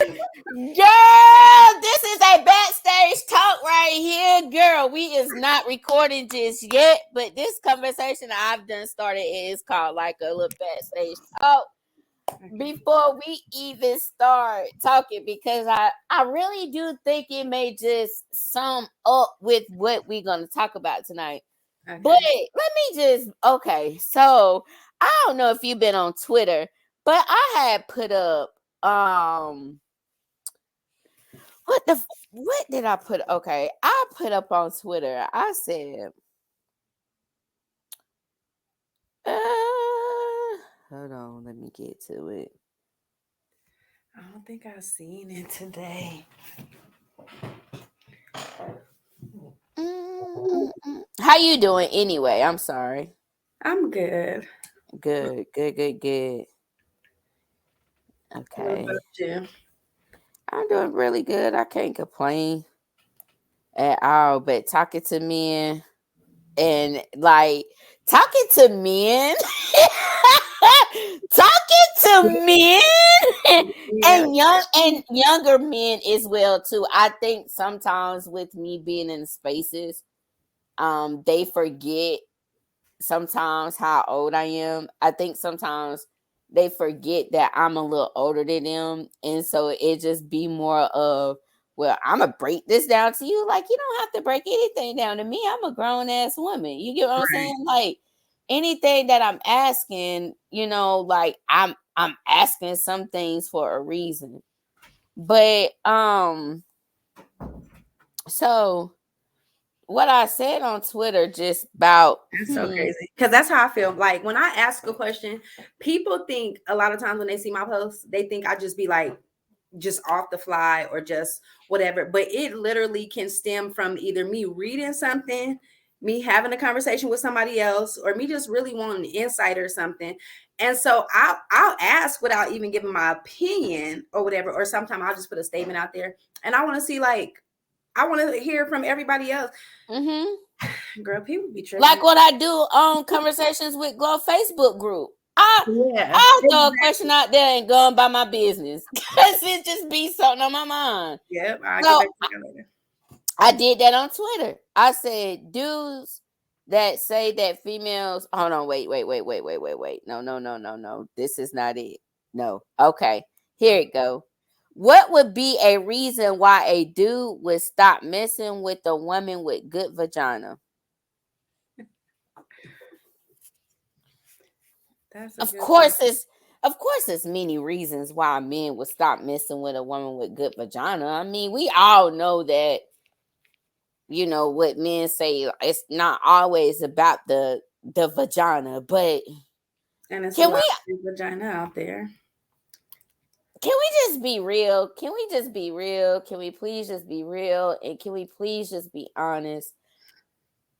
Girl, this is a backstage talk right here, girl. We is not recording just yet, but this conversation I've done started is called like a little backstage talk before we even start talking, because I really do think it may just sum up with what we're gonna talk about tonight. Okay. But let me just so I don't know if you've been on Twitter, but I had put up what did I put? Okay, I put up on Twitter. I said, hold on, let me get to it. I don't think I've seen it today. How you doing anyway? I'm sorry. I'm good. Good. Okay. What about you? I'm doing really good. I can't complain at all. But talking to men and like talking to men and younger men as well too. I think sometimes with me being in spaces, they forget sometimes how old I am. I think sometimes they forget that I'm a little older than them, and so it just be more of, well, I'm gonna break this down to you. Like, you don't have to break anything down to me. I'm a grown ass woman. You get what I'm saying? Like, anything that I'm asking, like I'm asking some things for a reason. But so what I said on Twitter just about that's so crazy, because that's how I feel. Like when I ask a question, people think a lot of times when they see my posts, they think I just be like just off the fly or just whatever. But it literally can stem from either me reading something, me having a conversation with somebody else, or me just really wanting insight or something. And so I'll ask without even giving my opinion or whatever. Or sometimes I'll just put a statement out there, and I want to see, like, I want to hear from everybody else. Girl, people be tripping. Like what I do on Konversations With Glo Facebook group. I'll throw a question out there and go about my business because it just be something on my mind. Yep, I'll so get back to you later. I did that on Twitter. I said, dudes that say that females. Hold on, wait. No. This is not it. No. Okay, here it go. What would be a reason why a dude would stop messing with a woman with good vagina? Of course, there's many reasons why men would stop messing with a woman with good vagina. I mean, we all know that, what men say, it's not always about the vagina, but it's a lot of vagina out there. Can we just be real? Can we please just be real? And can we please just be honest?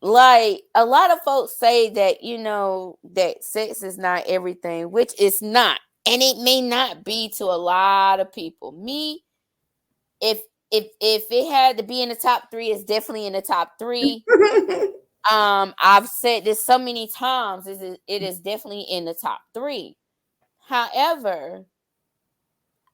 Like, a lot of folks say that, that sex is not everything, which it's not. And it may not be to a lot of people. Me, if it had to be in the top 3, it's definitely in the top 3. I've said this so many times, it is definitely in the top 3. However,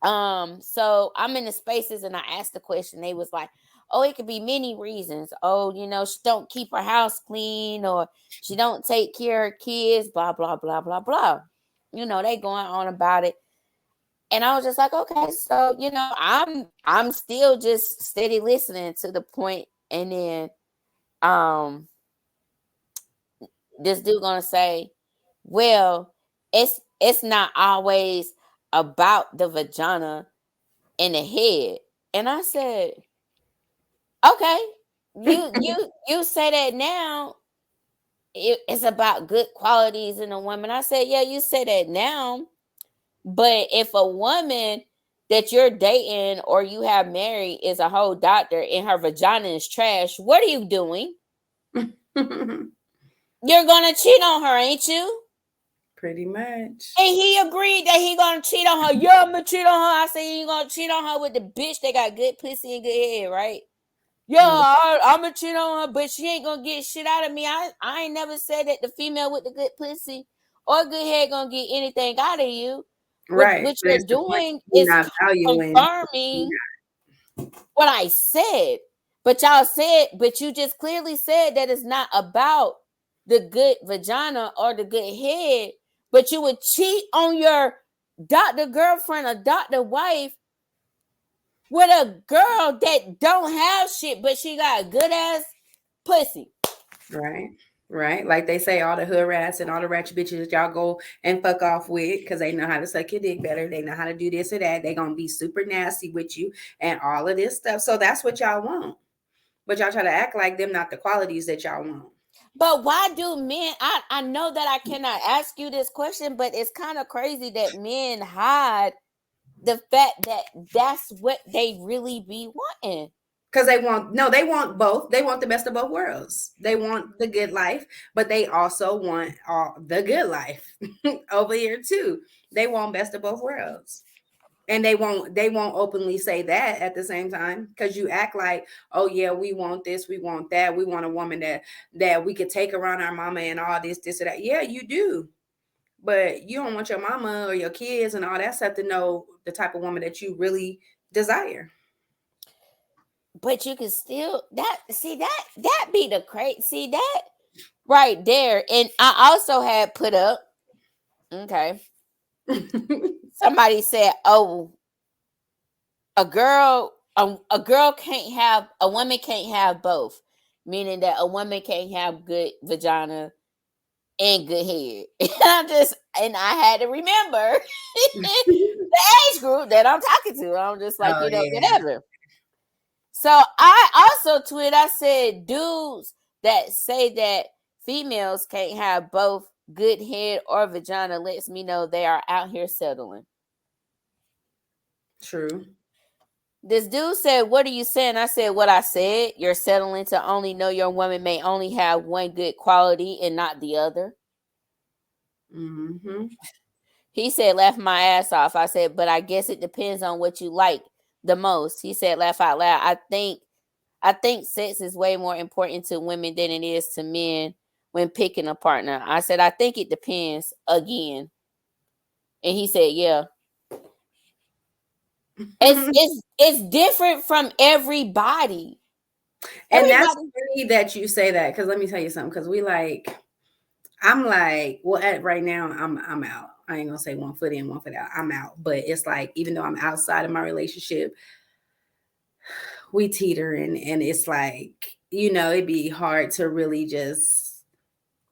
so I'm in the spaces and I asked the question. They was like, oh, it could be many reasons. Oh, she don't keep her house clean, or she don't take care of kids, blah, blah, blah, blah, blah. They going on about it. And I was just like, okay, so, I'm still just steady listening to the point. And then this dude gonna say, well, it's not always about the vagina and the head. And I said, okay, you say that now it's about good qualities in a woman. I said, yeah, you say that now, but if a woman that you're dating or you have married is a whole doctor and her vagina is trash, what are you doing? You're gonna cheat on her, ain't you? Pretty much. And he agreed that he gonna cheat on her. Yeah, I'm gonna cheat on her. I said, you gonna cheat on her with the bitch that got good pussy and good head, right? Yeah, I'm gonna cheat on her, but she ain't gonna get shit out of me. I ain't never said that the female with the good pussy or good head gonna get anything out of you. Right. What But you're it's the point doing you're is not valuing. confirming what I said. But you just clearly said that it's not about the good vagina or the good head, but you would cheat on your doctor girlfriend or doctor wife with a girl that don't have shit, but she got good ass pussy. Right. Right. Like they say, all the hood rats and all the ratchet bitches that y'all go and fuck off with because they know how to suck your dick better. They know how to do this or that. They gonna be super nasty with you and all of this stuff. So that's what y'all want. But y'all try to act like them not the qualities that y'all want. But why do men? I know that I cannot ask you this question, but it's kind of crazy that men hide the fact that that's what they really be wanting. Because they want both. They want the best of both worlds. They want the good life, but they also want all the good life over here too. They want best of both worlds. And they won't openly say that at the same time because you act like, oh yeah, we want this, we want that, we want a woman that we could take around our mama and all this or that. Yeah, you do. But you don't want your mama or your kids and all that stuff to know the type of woman that you really desire. But you can still that be the crazy that right there. And I also had put up, okay. Somebody said, "Oh, a girl can't have a woman can't have both," meaning that a woman can't have good vagina and good head. And I had to remember the age group that I'm talking to. I'm just like, Oh yeah. whatever. So I also tweeted, I said, dudes that say that females can't have both good head or vagina lets me know they are out here settling. True. This dude said, "What are you saying?" I said, "What I said. You're settling to only know your woman may only have one good quality and not the other." Mm-hmm. He said, "Laugh my ass off." I said, "But I guess it depends on what you like the most." He said, "Laugh out loud." I think sex is way more important to women than it is to men when picking a partner. I said, "I think it depends again." And he said, "Yeah." It's different from everybody. And that's Everybody. funny that you say that because let me tell you something. Because I'm like, well, at right now, I'm out. I ain't gonna say 1 foot in, 1 foot out. I'm out. But it's like, even though I'm outside of my relationship, we teeter and it's like, it'd be hard to really just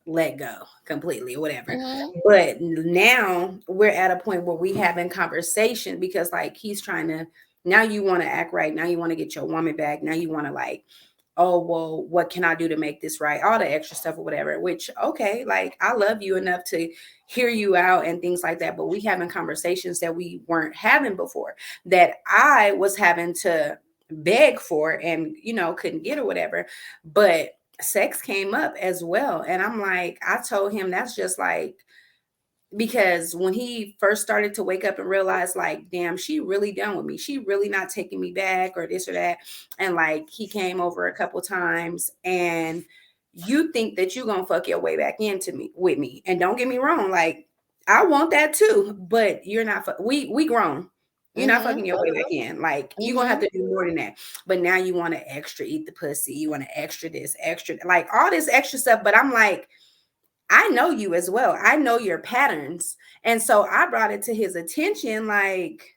let go completely or whatever. Mhm. But now we're at a point where we having conversation because like he's trying to, now you want to act right. Now you want to get your woman back. Now you want to like, oh, well, what can I do to make this right? All the extra stuff or whatever, which, okay, like I love you enough to hear you out and things like that. But we having conversations that we weren't having before that I was having to beg for and, couldn't get or whatever. But sex came up as well. And I'm like, I told him that's just like, because when he first started to wake up and realize like, damn, she really done with me, she really not taking me back or this or that, and like he came over a couple times and you think that you're gonna fuck your way back into me with me, and don't get me wrong, like I want that too, but you're not we grown. You're not Mhm. fucking your way back in. Like you're gonna have Mhm. to do more than that. But now you want to extra eat the pussy, you want to extra this, extra like all this extra stuff. But I'm like, I know you as well. I know your patterns. And so I brought it to his attention like,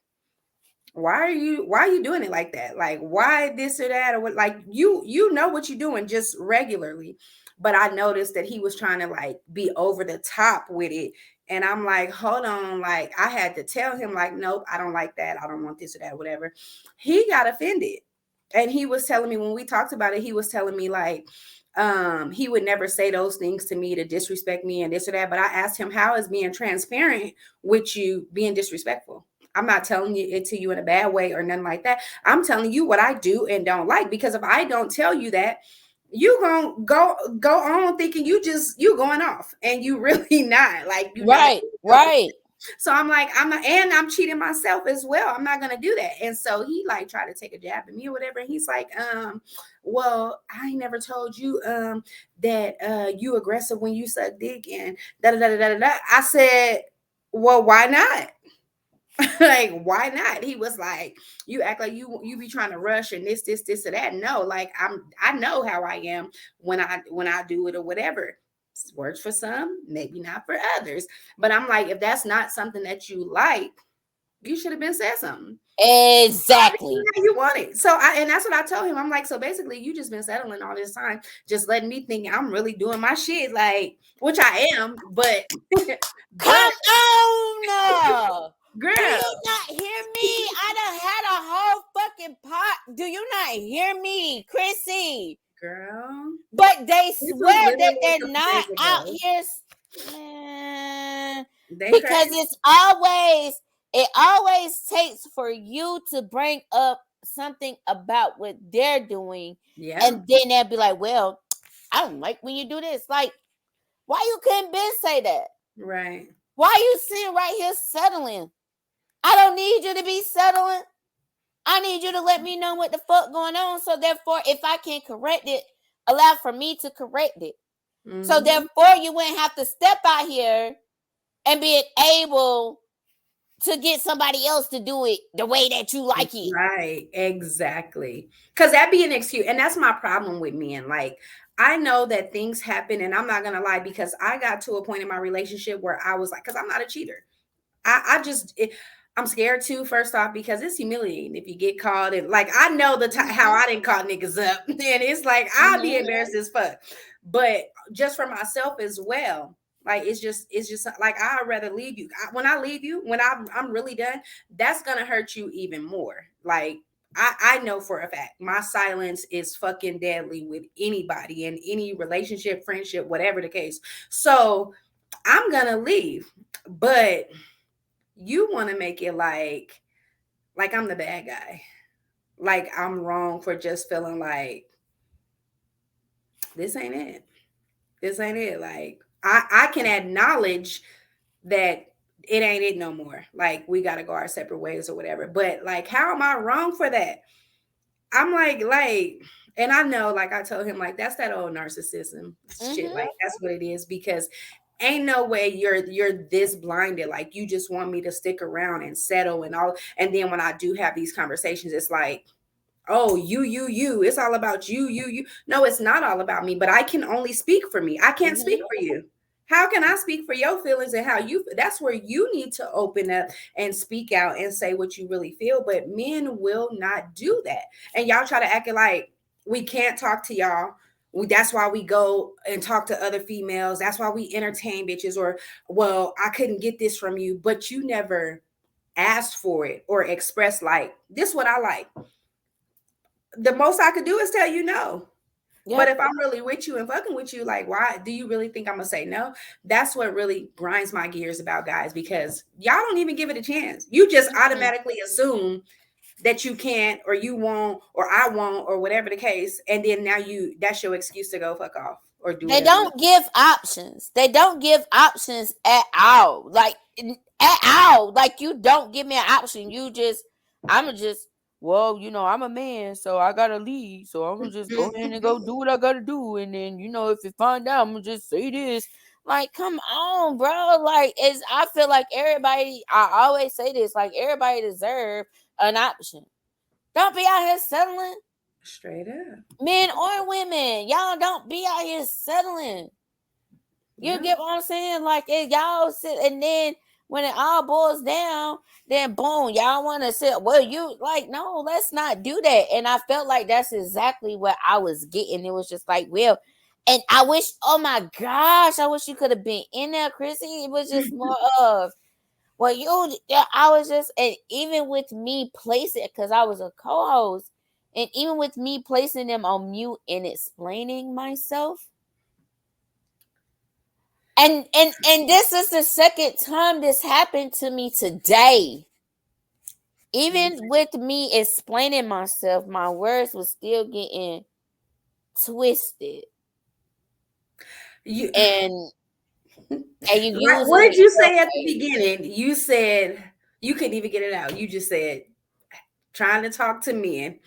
why are you doing it like that? Like why this or that or what, like you know what you're doing just regularly. But I noticed that he was trying to like be over the top with it. And I'm like, hold on, like I had to tell him like, nope, I don't like that. I don't want this or that, whatever. He got offended. And he was telling me when we talked about it, he was telling me like, he would never say those things to me to disrespect me and this or that. But I asked him, how is being transparent with you being disrespectful? I'm not telling it to you in a bad way or nothing like that. I'm telling you what I do and don't like, because if I don't tell you that, you gonna go on thinking you going off and you really not, like you not. Right. Right. So I'm like, I'm not, and I'm cheating myself as well. I'm not gonna do that. And so he like tried to take a jab at me or whatever. And he's like, well, I ain't never told you that you aggressive when you suck dick and da da da da da da. I said, well, why not? Like, why not? He was like, you act like you be trying to rush and this or that. No, like I know how I am when I do it or whatever. It works for some, maybe not for others. But I'm like, if that's not something that you like, you should have been said something. Exactly. How you want it. And that's what I told him. I'm like, so basically you just been settling all this time, just letting me think I'm really doing my shit, like, which I am, but Come on. girl. Do you not hear me? I done had a whole fucking pot. Do you not hear me, Krissie? Girl. But they swear that they're not out here. Because it always takes for you to bring up something about what they're doing. Yeah. And then they'll be like, well, I don't like when you do this. Like, why you couldn't say that? Right. Why you sitting right here settling? I don't need you to be settling. I need you to let me know what the fuck going on. So therefore, if I can correct it, allow for me to correct it. Mm-hmm. So therefore, you wouldn't have to step out here and be able to get somebody else to do it the way that you like it. Right. Exactly. Because that'd be an excuse. And that's my problem with men. Like, I know that things happen, and I'm not going to lie, because I got to a point in my relationship where I was like, because I'm not a cheater. I'm scared too, first off, because it's humiliating if you get caught. And like, I know how I didn't call niggas up. And it's like, I'll be embarrassed as fuck. But just for myself as well, like, it's just like, I'd rather leave you. When I leave you, when I'm really done, that's going to hurt you even more. Like, I know for a fact my silence is fucking deadly with anybody in any relationship, friendship, whatever the case. So I'm going to leave. But you want to make it like I'm the bad guy. Like, I'm wrong for just feeling like this ain't it. This ain't it. Like, I can acknowledge that it ain't it no more. Like, we got to go our separate ways or whatever. But like, how am I wrong for that? I'm like, and I know, like I told him, like, that's that old narcissism shit. Like, that's what it is, because ain't no way you're this blinded. Like, you just want me to stick around and settle and all. And then when I do have these conversations, it's like, oh, you. It's all about you. No, it's not all about me, but I can only speak for me. I can't speak for you. How can I speak for your feelings and how you? That's where you need to open up and speak out and say what you really feel. But men will not do that. And y'all try to act like we can't talk to y'all. That's why we go and talk to other females. That's why we entertain bitches. Or, well, I couldn't get this from you, but you never asked for it or expressed, like, this is what I like. The most I could do is tell you no. Yep. But if I'm really with you and fucking with you, like, why do you really think I'm gonna say no? That's what really grinds my gears about guys, because y'all don't even give it a chance. You just automatically assume that you can't, or you won't, or I won't, or whatever the case, and then now that's your excuse to go fuck off or do. They don't give options. They don't give options at all. Like, at all. Like, you don't give me an option. Well, I'm a man, so I gotta leave. So I'm gonna just go in and go do what I gotta do. And then, if you find out, I'm gonna just say this. Like, come on, bro. Like, I feel like everybody, I always say this, like, everybody deserves an option. Don't be out here settling. Straight up. Men or women. Y'all don't be out here settling. You get what I'm saying? Like, if y'all sit, and then when it all boils down, then boom, y'all want to sit. Well, you like, no, let's not do that. And I felt like that's exactly what I was getting. It was just like, well, and I wish, oh my gosh, I wish you could have been in there, Krissie. It was just more of, well, I was just, and even with me placing, because I was a co-host, and even with me placing them on mute and explaining myself. And this is the second time this happened to me today. Even with me explaining myself, my words were still getting twisted. And you what did you say at the beginning? You said you couldn't even get it out. You just said trying to talk to men.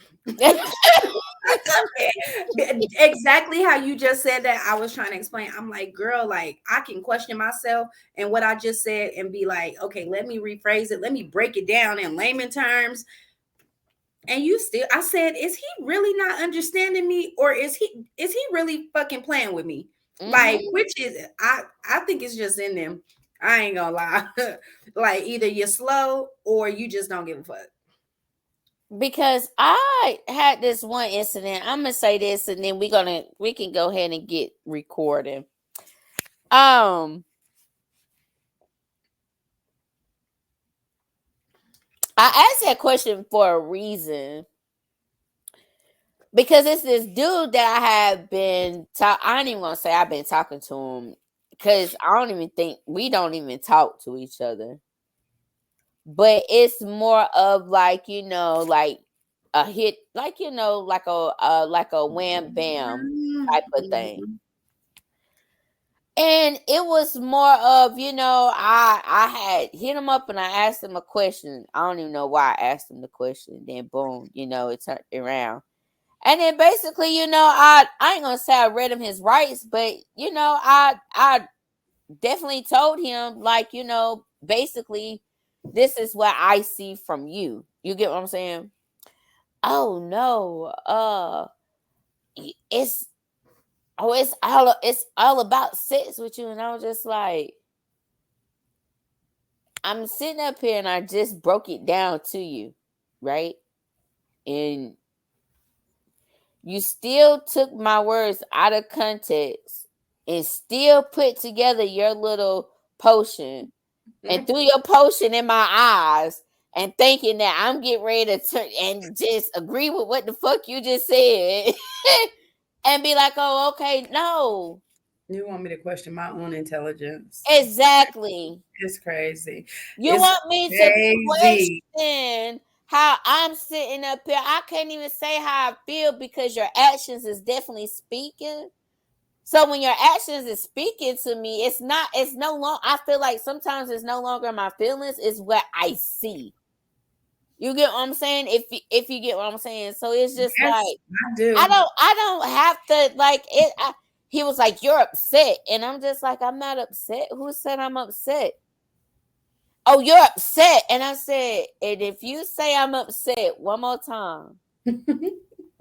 Exactly how you just said that. I was trying to explain. I'm like, girl, like I can question myself and what I just said and be like, okay, let me rephrase it. Let me break it down in layman terms. And you still, I said, is he really not understanding me, or is he really fucking playing with me? Like, which is it? I think it's just in them. I ain't gonna lie. Like either you're slow or you just don't give a fuck. Because I had this one incident. I'm gonna say this, and then we can go ahead and get recording. I asked that question for a reason, because it's this dude that I have been I don't even want to say I've been talking to him, because I don't even think we don't even talk to each other. But it's more of like, like a hit, like, like a wham bam type of thing. And it was more of, I had hit him up and I asked him a question. I don't even know why I asked him the question. Then boom, it turned around. And then basically, I ain't gonna say I read him his rights, but I definitely told him, like, basically, this is what I see from you. You get what I'm saying? Oh no, it's it's all about sex with you. And I was just like, I'm sitting up here and I just broke it down to you, right? And you still took my words out of context and still put together your little potion and threw your potion in my eyes and thinking that I'm getting ready to turn and just agree with what the fuck you just said and be like, oh, okay, no. You want me to question my own intelligence? Exactly. It's crazy. You It's want me to crazy. question how I'm sitting up here? I can't even say how I feel because your actions is definitely speaking. So when your actions is speaking to me, it's no longer, I feel like sometimes it's no longer my feelings, it's what I see. You get what I'm saying? If you get what I'm saying. So it's just Yes, like, I do. I don't have to like it. He was like, you're upset. And I'm just like, I'm not upset. Who said I'm upset? Oh, you're upset. And I said, and if you say I'm upset one more time,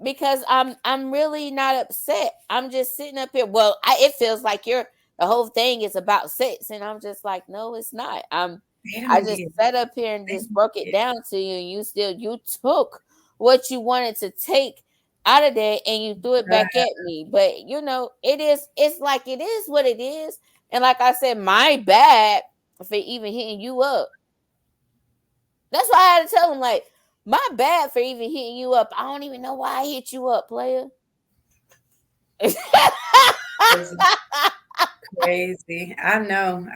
because I'm really not upset. I'm just sitting up here. Well, it feels like the whole thing is about sex, and I'm just like, no, it's not. They I don't just get sat up here and they just don't broke it get down to you, and you took what you wanted to take out of there and you threw it back that. at me. But it's like it is what it is. And like I said, my bad for even hitting you up. That's why I had to tell him, like, my bad for even hitting you up. I don't even know why I hit you up, player. Crazy. Crazy. I know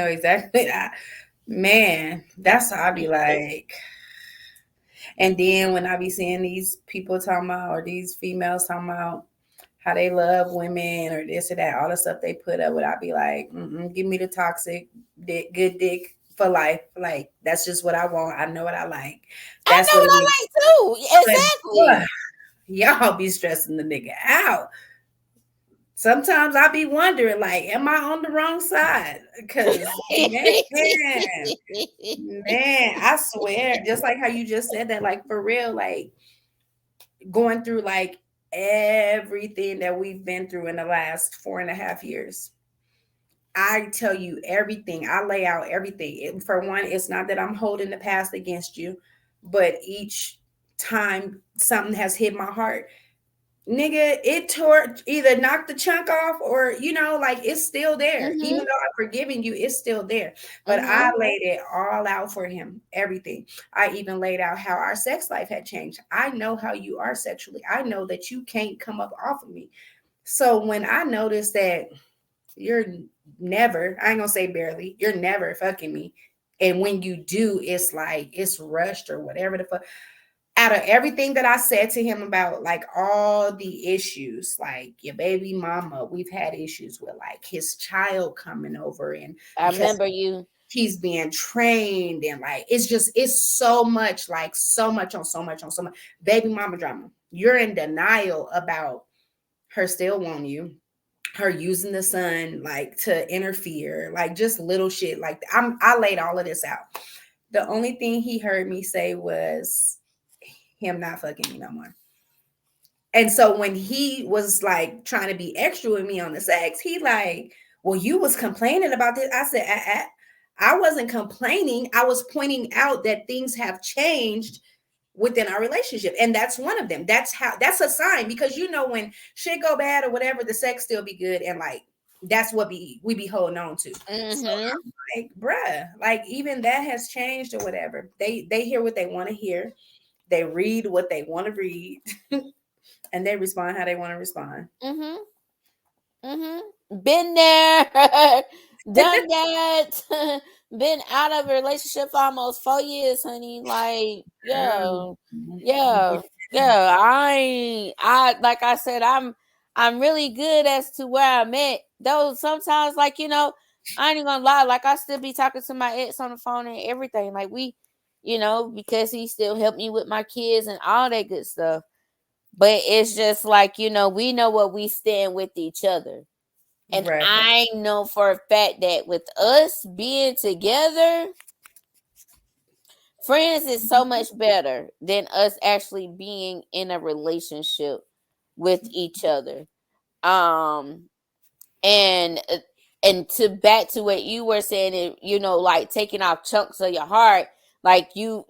exactly. Man, that's how I be like. And then when I be seeing these people talking about, or these females talking about how they love women or this or that, all the stuff they put up with, I be like, give me the toxic dick, good dick for life. Like, that's just what I want. I know what I like. I That's know what what it I is. like too. But Exactly. y'all be stressing the nigga out. Sometimes I be wondering, like, am I on the wrong side? Because man, I swear, just like how you just said that, like for real, like going through like everything that we've been through in the last 4.5 years. I tell you everything. I lay out everything. For one, it's not that I'm holding the past against you, but each time something has hit my heart, nigga, it tore, either knocked the chunk off, or like it's still there. Even Mhm. though I've forgiven you, it's still there. But I Mhm. laid it all out for him, everything. I even laid out how our sex life had changed. I know how you are sexually. I know that you can't come up off of me. So when I noticed that you're never, I ain't gonna say barely, you're never fucking me, and when you do, it's like it's rushed or whatever the fuck. Out of everything that I said to him about like all the issues, like your baby mama, we've had issues with like his child coming over, and I because remember you. he's being trained, and like it's so much, like so much on so much. Baby mama drama. You're in denial about her still wanting you, her using the son like to interfere, like just little shit. Like I laid all of this out. The only thing he heard me say was him not fucking me no more. And so when he was like trying to be extra with me on the sex, he like, well, you was complaining about this. I said, I wasn't complaining. I was pointing out that things have changed within our relationship. And that's one of them. That's a sign, because you know, when shit go bad or whatever, the sex still be good. And like, that's what we be holding on to. Mm-hmm. So I'm like, bruh, like even that has changed or whatever. They hear what they want to hear. They read what they want to read. And they respond how they want to respond. Been there, done that. Been out of a relationship for almost 4 years, honey. Like, yeah. I like I said, I'm really good as to where I'm at. Though sometimes, like, you know, I ain't gonna lie, like I still be talking to my ex on the phone and everything. Like we, you know, because he still helped me with my kids and all that good stuff. But it's just like, you know, we know what we stand with each other. And right. I know for a fact that with us being together, friends is so much better than us actually being in a relationship with each other. And to back to what you were saying, you know, like taking off chunks of your heart, like you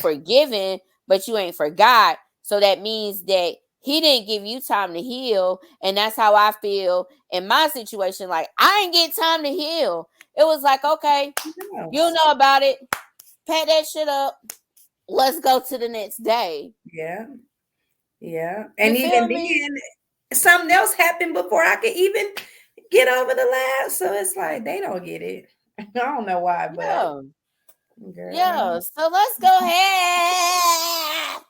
forgiven, but you ain't forgot. So that means that he didn't give you time to heal. And that's how I feel in my situation. Like, I ain't get time to heal. It was like, okay, you know about it. Pack that shit up. Let's go to the next day. Yeah. Yeah. And even then, something else happened before I could even get over the last. So it's like, they don't get it. I don't know why, but. Yeah. Girl. Yeah. So let's go ahead.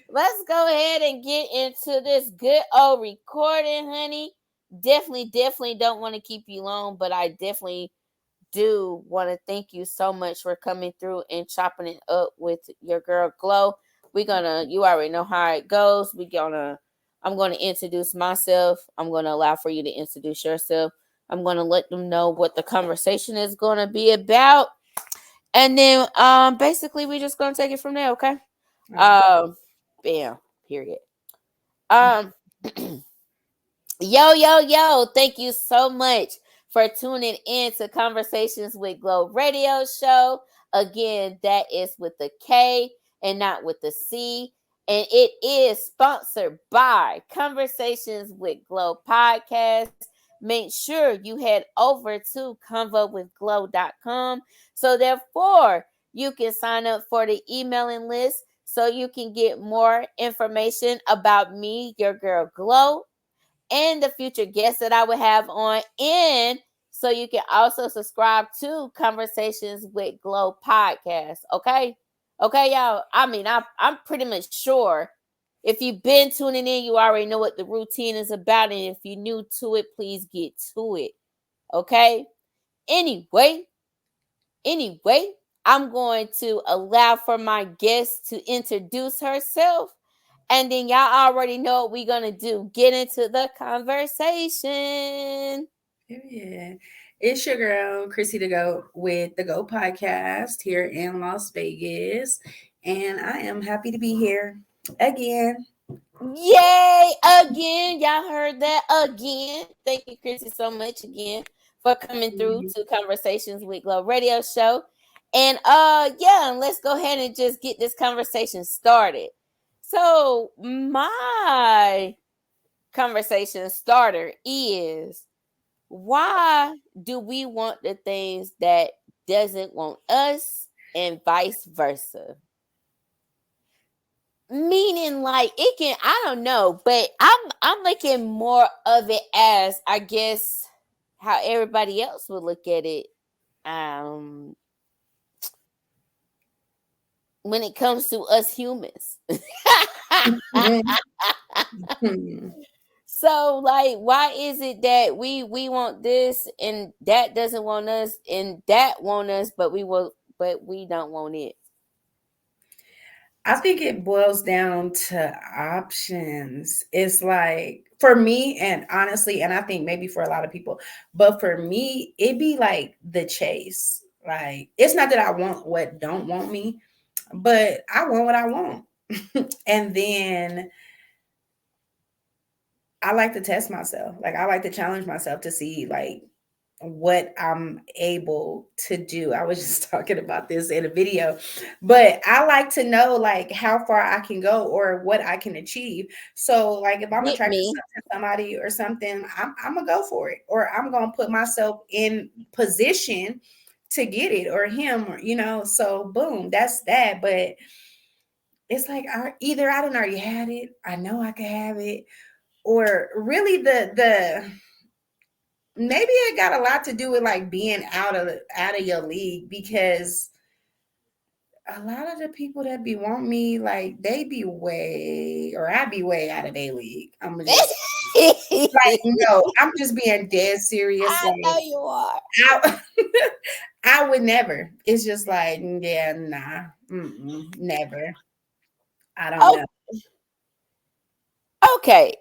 Let's go ahead and get into this good old recording, honey. Definitely don't want to keep you long, but I definitely do want to thank you so much for coming through and chopping it up with your girl Glo. You already know how it goes. I'm gonna introduce myself. I'm gonna allow for you to introduce yourself. I'm gonna let them know what the conversation is gonna be about. And then basically we're just gonna take it from there, okay? Bam. Period. Yo. Thank you so much for tuning in to Konversations with Glo Radio Show. Again, that is with the K and not with the C. And it is sponsored by Konversations with Glo Podcast. Make sure you head over to konversationswithglo.com. So therefore, you can sign up for the emailing list so you can get more information about me, your girl Glo, and the future guests that I would have on. And so you can also subscribe to Konversations with Glo Podcast. Okay, y'all. I mean, I'm pretty much sure if you've been tuning in, you already know what the routine is about. And if you're new to it, please get to it. Okay. Anyway, I'm going to allow for my guest to introduce herself. And then y'all already know what we're going to do. Get into the conversation. Yeah. It's your girl, Krissie Tha G.O.A.T with the Go Podcast here in Las Vegas. And I am happy to be here again. Yay! Again. Y'all heard that again. Thank you, Krissie, so much again for coming through to Konversations with Glo Radio Show. And let's go ahead and just get this conversation started. So my conversation starter is, why do we want the things that doesn't want us and vice versa? Meaning, like, it can, I don't know, but I'm looking more of it as, I guess, how everybody else would look at it. When it comes to us humans. So like, why is it that we want this and that doesn't want us and that want us, but we don't want it? I think it boils down to options. It's like for me, and honestly, and I think maybe for a lot of people, but for me, it be like the chase. Like it's not that I want what don't want me, but I want what I want. And then I like to test myself. Like I like to challenge myself to see like what I'm able to do. I was just talking about this in a video, but I like to know like how far I can go or what I can achieve. So like if I'm Get attracted me. to somebody or something, I'm gonna go for it, or I'm gonna put myself in position to get it, or him, or So boom, that's that. But it's like either I don't already had it, I know I can have it, or really the maybe it got a lot to do with like being out of your league, because a lot of the people that be want me, like they be way, or I be way out of their league. I'm just like, no, I'm just being dead serious. I know Like you are. I, I would never. It's just like, yeah, nah, never. I don't Oh, know. okay.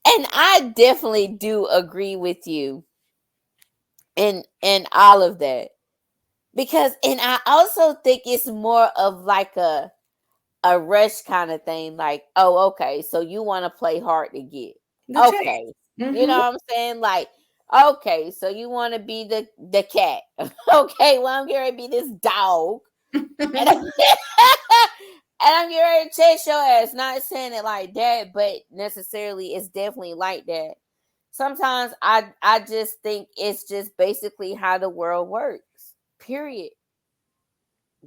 And I definitely do agree with you in all of that. Because and I also think it's more of like a rush kind of thing. Like, oh, okay, so you want to play hard to get. The chase. Okay. You know Mm-hmm. what I'm saying? Like, okay, so you want to be the cat. Okay, well, I'm going to be this dog. And, and I'm getting ready to chase your ass. Not saying it like that, but necessarily it's definitely like that. Sometimes I just think it's just basically how the world works. Period.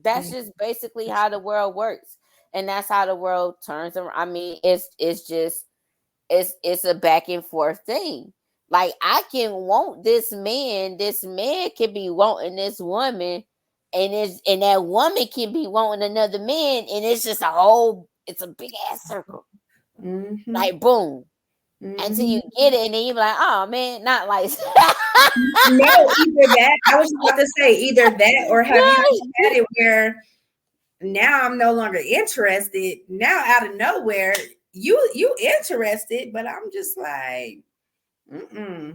That's just basically how the world works. And that's how the world turns around. I mean, it's just it's a back and forth thing. Like I can want this man can be wanting this woman, and that woman can be wanting another man, and it's just it's a big ass circle. Mm-hmm. Like boom. Until Mm-hmm. you get it, and then you be like, oh man, not like No, either that. I was just about to say either that, or have you ever had it where now I'm no longer interested? Now out of nowhere, you interested, but I'm just like, now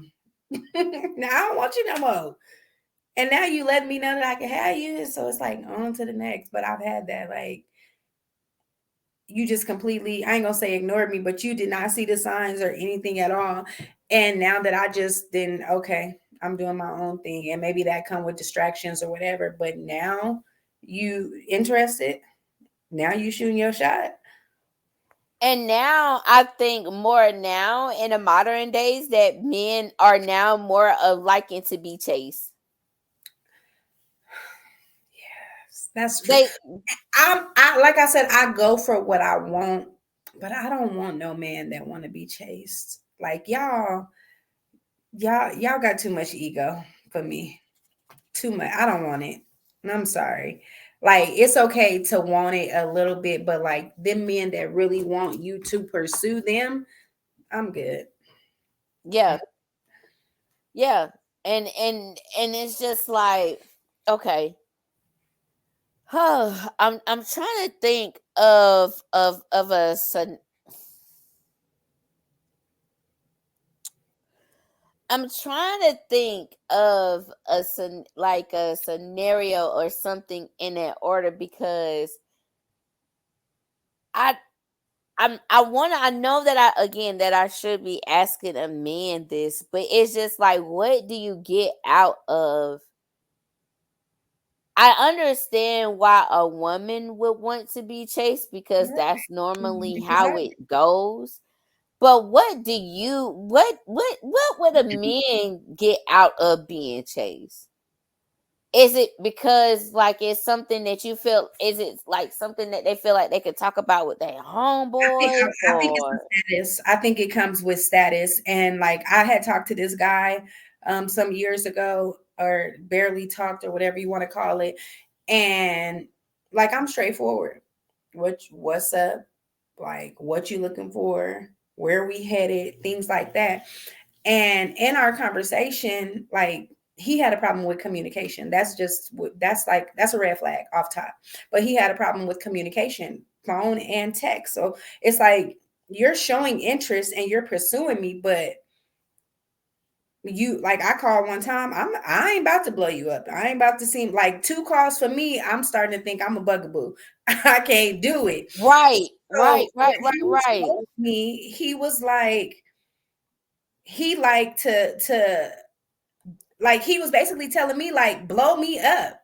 I don't want you no more. And now you let me know that I can have you, so it's like on to the next. But I've had that, like you just completely, I ain't gonna say ignored me, but you did not see the signs or anything at all. And now that I just didn't, okay, I'm doing my own thing, and maybe that come with distractions or whatever. But now you interested, now you shooting your shot. And now I think more now in the modern days that men are now more of liking to be chased. Yes, that's true. They I like I said, I go for what I want, but I don't want no man that want to be chased. Like y'all got too much ego for me. Too much. I don't want it. I'm sorry. Like it's okay to want it a little bit, but like them men that really want you to pursue them, I'm good. yeah, yeah. And it's just like okay. I'm trying to think of I'm trying to think of like a scenario or something in that order because I I know that I should be asking a man this, but it's just like what do you get out of I understand why a woman would want to be chased because Right. that's normally Because how it goes. But what do you what would a man get out of being chased? Is it because like it's something that you feel? Is it like something that they feel like they could talk about with their homeboys I think it's or? the status. I think it comes with status. And like I had talked to this guy some years ago, or barely talked, or whatever you want to call it. And like I'm straightforward. What's up? Like what you looking for? where we headed, things like that. And in our conversation, like, he had a problem with communication. That's a red flag off top. But he had a problem with communication, phone and text. So it's like, you're showing interest and you're pursuing me, but you, like, I called one time, I ain't about to blow you up. I ain't about to seem like 2 calls for me. I'm starting to think I'm a bugaboo. I can't do it. Right, So when he right. told me, he was like, he liked to like, he was basically telling me, like, blow me up.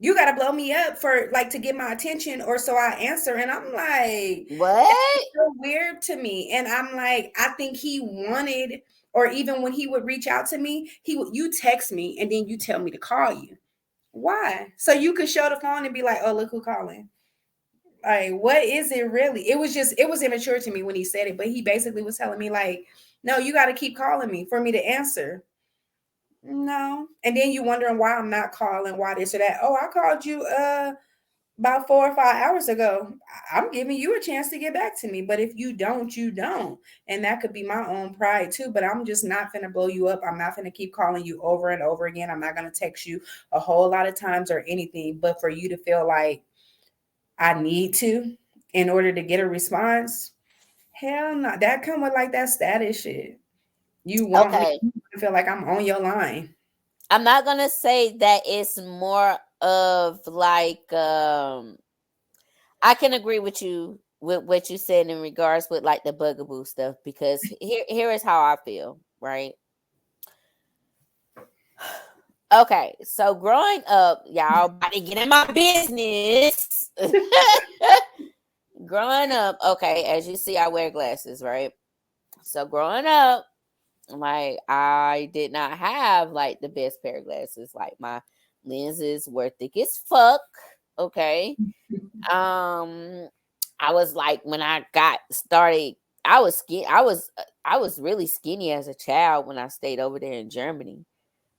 You got to blow me up for, like, to get my attention, or so I answer. And I'm like, What? that's so weird to me. And I'm like, I think he wanted, or even when he would reach out to me, you text me and then you tell me to call you. Why? So you could show the phone and be like, oh, look who calling. Like, what is it really? It was immature to me when he said it, but he basically was telling me, like, no, you got to keep calling me for me to answer. No. And then you wondering why I'm not calling, why this or that. Oh, I called you about 4 or 5 hours ago. I'm giving you a chance to get back to me. But if you don't, you don't. And that could be my own pride too. But I'm just not gonna blow you up. I'm not gonna keep calling you over and over again. I'm not gonna text you a whole lot of times or anything. But for you to feel like I need to in order to get a response, hell no. That come with like that status shit. You want me Okay. to feel like I'm on your line. I'm not gonna say that it's more of like I can agree with you with what you said in regards with like the bugaboo stuff, because here is how I feel, right? Okay, so growing up, y'all about to get in my business. Growing up, okay, as you see, I wear glasses, right? So growing up, like, I did not have like the best pair of glasses. Like, my lenses were thick as fuck. Okay. I was like, when I got started, I was I was really skinny as a child when I stayed over there in Germany.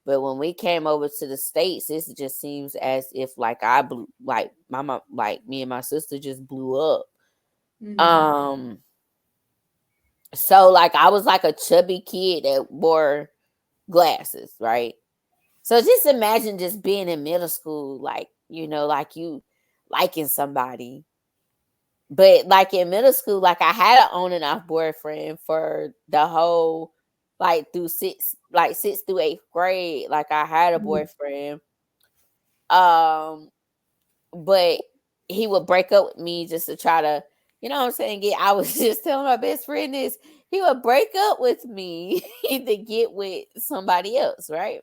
But when we came over to the States, it just seems as if like I blew, like my mom, like me and my sister just blew up. Mhm. So like I was like a chubby kid that wore glasses, right? So just imagine just being in middle school, like, like you liking somebody. But like in middle school, like I had an on and off boyfriend for the whole, like through sixth through eighth grade. Like I had a Mhm. boyfriend. But he would break up with me just to try to, you know what I'm saying? I was just telling my best friend this. He would break up with me to get with somebody else, right?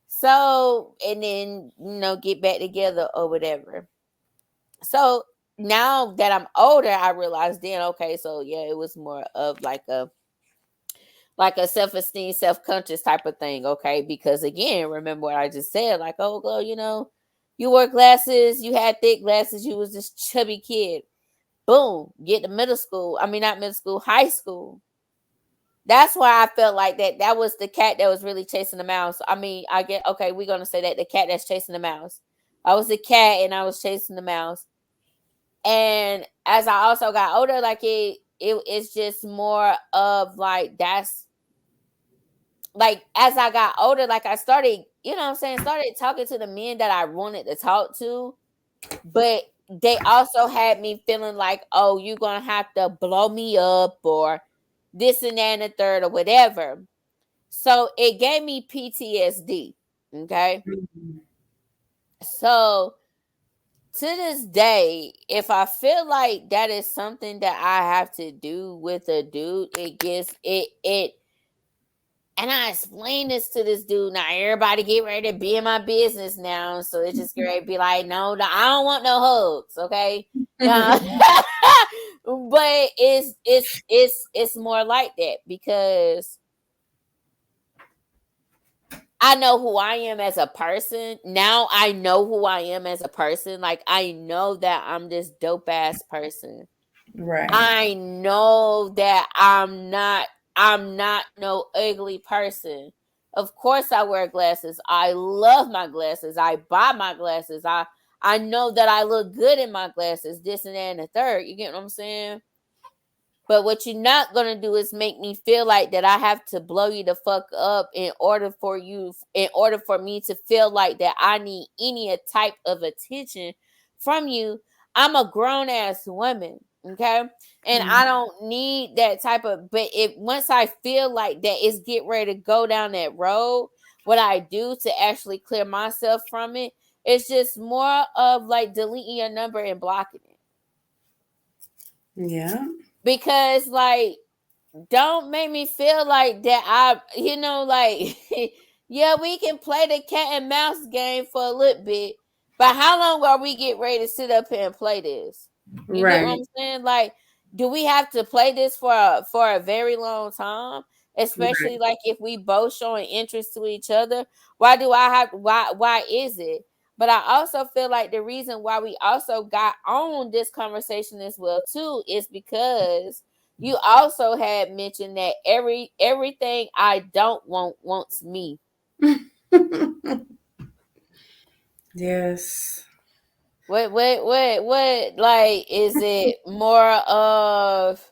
So, and then, get back together or whatever. So now that I'm older, I realize then, okay, so yeah, it was more of like a self-esteem, self-conscious type of thing, okay? Because again, remember what I just said, like, oh, girl, you wore glasses, you had thick glasses, you was this chubby kid. Boom, get to middle school. I mean, not middle school, high school. That's why I felt like that was the cat that was really chasing the mouse. I mean, I get, okay, we're gonna say that the cat that's chasing the mouse. I was the cat and I was chasing the mouse. And as I also got older, like it's just more of like, that's like, as I got older, like I started, you know what I'm saying, started talking to the men that I wanted to talk to, but they also had me feeling like, oh, you're gonna have to blow me up or this and that and the third or whatever. So it gave me PTSD. Okay. Mhm. So to this day, if I feel like that is something that I have to do with a dude, it gets it. And I explained this to this dude. Now everybody get ready to be in my business now. So it's just gonna be like, no, I don't want no hugs, okay? Yeah. But it's more like that, because I know who I am as a person. Now I know who I am as a person. Like, I know that I'm this dope ass person. Right. I know that I'm not no ugly person. Of course I wear glasses. I love my glasses. I buy my glasses. I know that I look good in my glasses, this and that and the third. You get what I'm saying? But what you're not gonna do is make me feel like that I have to blow you the fuck up in order for me to feel like that I need any type of attention from you. I'm a grown ass woman, okay? And I don't need that type of, but if once I feel like that it's get ready to go down that road, what I do to actually clear myself from it, it's just more of like deleting your number and blocking it. Yeah. Because like don't make me feel like that like yeah, we can play the cat and mouse game for a little bit, but how long are we get ready to sit up here and play this? You get what Right. I'm saying? Like, do we have to play this for a very long time? Especially Right. like if we both showing interest to each other. Why is it? But I also feel like the reason why we also got on this conversation as well too is because you also had mentioned that everything I don't want wants me. Yes. What like is it more of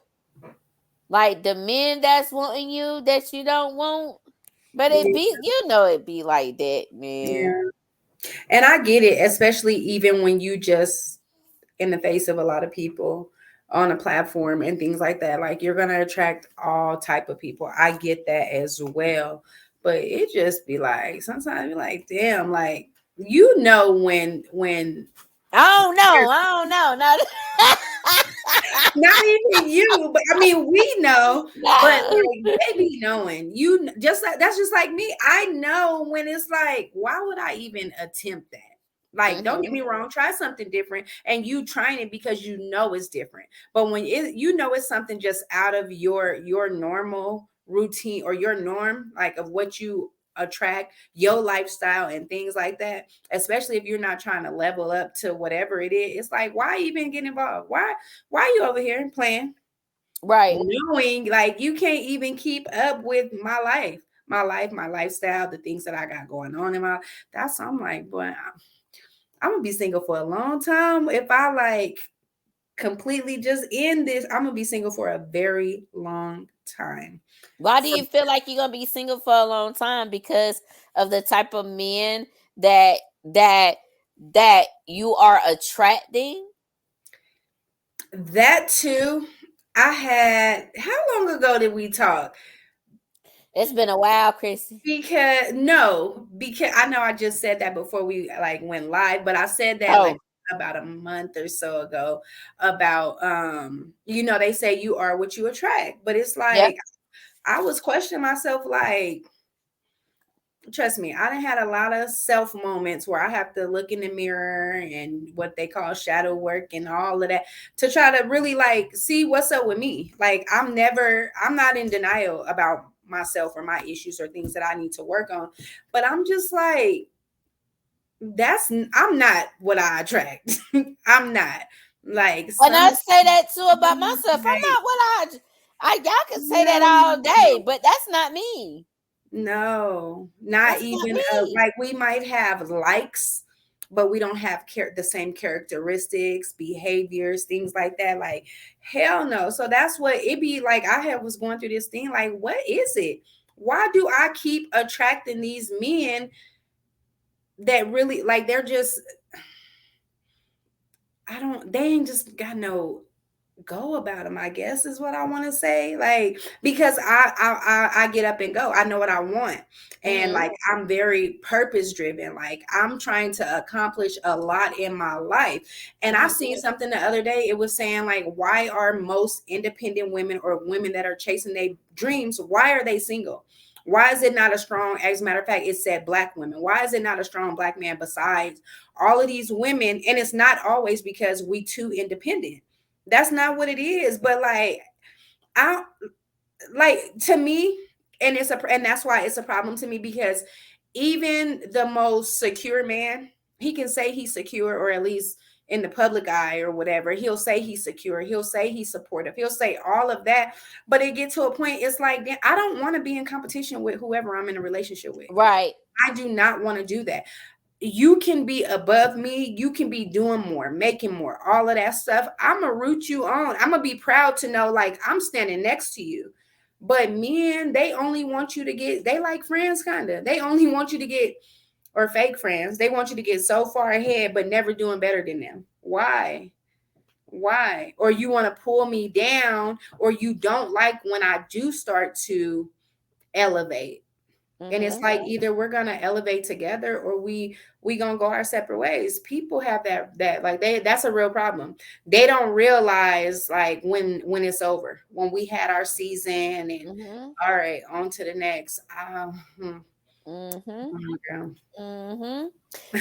like the men that's wanting you that you don't want? But it Yeah. be it be like that, man. Yeah. And I get it, especially even when you just in the face of a lot of people on a platform and things like that. Like you're gonna attract all type of people. I get that as well. But it just be like sometimes you're like, damn, like when I don't know. Not not even you, but I mean we know, but nah. like they be knowing. You just like that's just like me. I know when it's like, why would I even attempt that? Like, don't get Mm-hmm. me wrong, try something different, and you trying it because you know it's different. But when you know it's something just out of your normal routine or your norm, like of what you attract, your lifestyle and things like that, especially if you're not trying to level up to whatever it is, it's like, why even get involved? Why are you over here playing? Right. Knowing like you can't even keep up with my lifestyle, the things that I got going on in my that's I'm like, boy, I'm gonna be single for a long time. If I like completely just end this, I'm gonna be single for a very long time. Why do For you feel like you're gonna be single for a long time? Because of the type of men that that you are attracting? that too, I had how long ago did we talk? It's been a while, Krissie. Because no, because I know I just said that before we like went live, but I said that like Oh, about a month or so ago about they say you are what you attract, but it's yep. like I was questioning myself like trust me, I done had a lot of self moments where I have to look in the mirror and what they call shadow work and all of that to try to really like see what's up with me. Like I'm not in denial about myself or my issues or things that I need to work on, but I'm just like I'm not what I attract. I'm not like And some I say that too about myself. I'm like not what I y'all can say that all day, no. but that's not me. No, not That's not even me. like we might have likes, but we don't have the same characteristics, behaviors, things like that. Like, hell no. So that's what it be like. Was going through this thing. Like, what is it? Why do I keep attracting these men that really like they're just they ain't just got no go about them, I guess is what I want to say. Like because I get up and go. I know what I want. And Mm-hmm. like I'm very purpose driven. Like I'm trying to accomplish a lot in my life. And I seen Mm-hmm. something the other day. It was saying like why are most independent women or women that are chasing their dreams, why are they single? Why is it not a strong, as a matter of fact, it said black women. Why is it not a strong black man besides all of these women? And it's not always because we too independent. That's not what it is. But like, I like to me, and that's why it's a problem to me because even the most secure man, he can say he's secure or at least in the public eye or whatever. He'll say he's secure. He'll say he's supportive. He'll say all of that. But it get to a point, it's like, I don't want to be in competition with whoever I'm in a relationship with. Right. I do not want to do that. you can be above me, you can be doing more, making more, all of that stuff. I'm gonna root you on. I'm gonna be proud to know, like, I'm standing next to you. But men, they only want you to get, they like friends, kind of. They only want you to get, or fake friends, they want you to get so far ahead, but never doing better than them. Why? Why? Or you want to pull me down, or you don't like when I do start to elevate. And it's like, either we're gonna elevate together, or we gonna go our separate ways. People have that like, that's a real problem. They don't realize, like, when it's over, when we had our season, and all right, on to the next.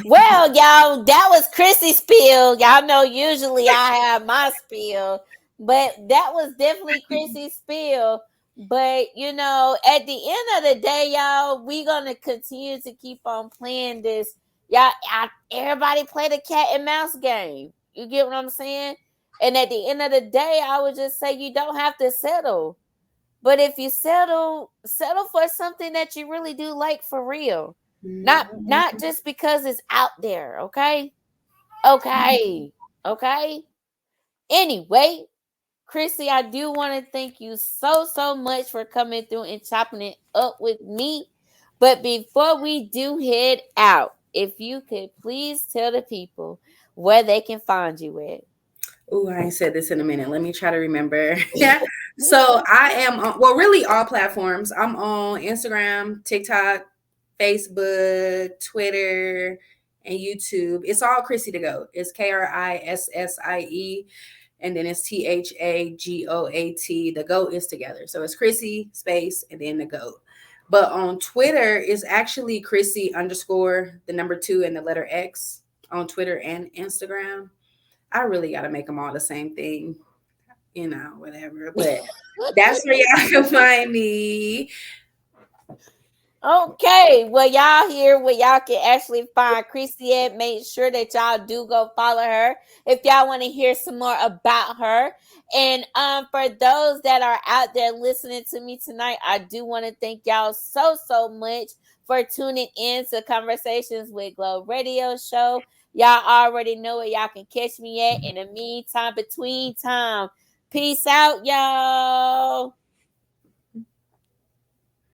Well, y'all, that was Krissie spiel. Y'all know usually I have my spiel, but that was definitely Krissie spiel. But you know, at the end of the day, y'all, we gonna continue to keep on playing this. Y'all, everybody play the cat and mouse game. You get what I'm saying? And at the end of the day, I would just say you don't have to settle. But if you settle for something that you really do like for real. Not just because it's out there, okay? Okay. Anyway, Krissie, I do want to thank you so much for coming through and chopping it up with me. But before we do head out, if you could please tell the people where they can find you at. Oh, I ain't said this in a minute. Let me try to remember. Yeah. So I am on, well, really all platforms. I'm on Instagram, TikTok, Facebook, Twitter, and YouTube. It's all Krissie the G.O.A.T. It's KRISSIE, and then it's THAGOAT. The G.O.A.T is together. So it's Krissie space and then the G.O.A.T. But on Twitter is actually Krissie _ the number 2 and the letter X on Twitter and Instagram. I really got to make them all the same thing, whatever. But that's where y'all can find me. Okay, well, y'all hear where y'all can actually find Krissie at. Make sure that y'all do go follow her if y'all want to hear some more about her. And for those that are out there listening to me tonight, I do want to thank y'all so much for tuning in to Konversations with Glo Radio Show. Y'all already know where y'all can catch me at. In the meantime, between time, peace out, y'all.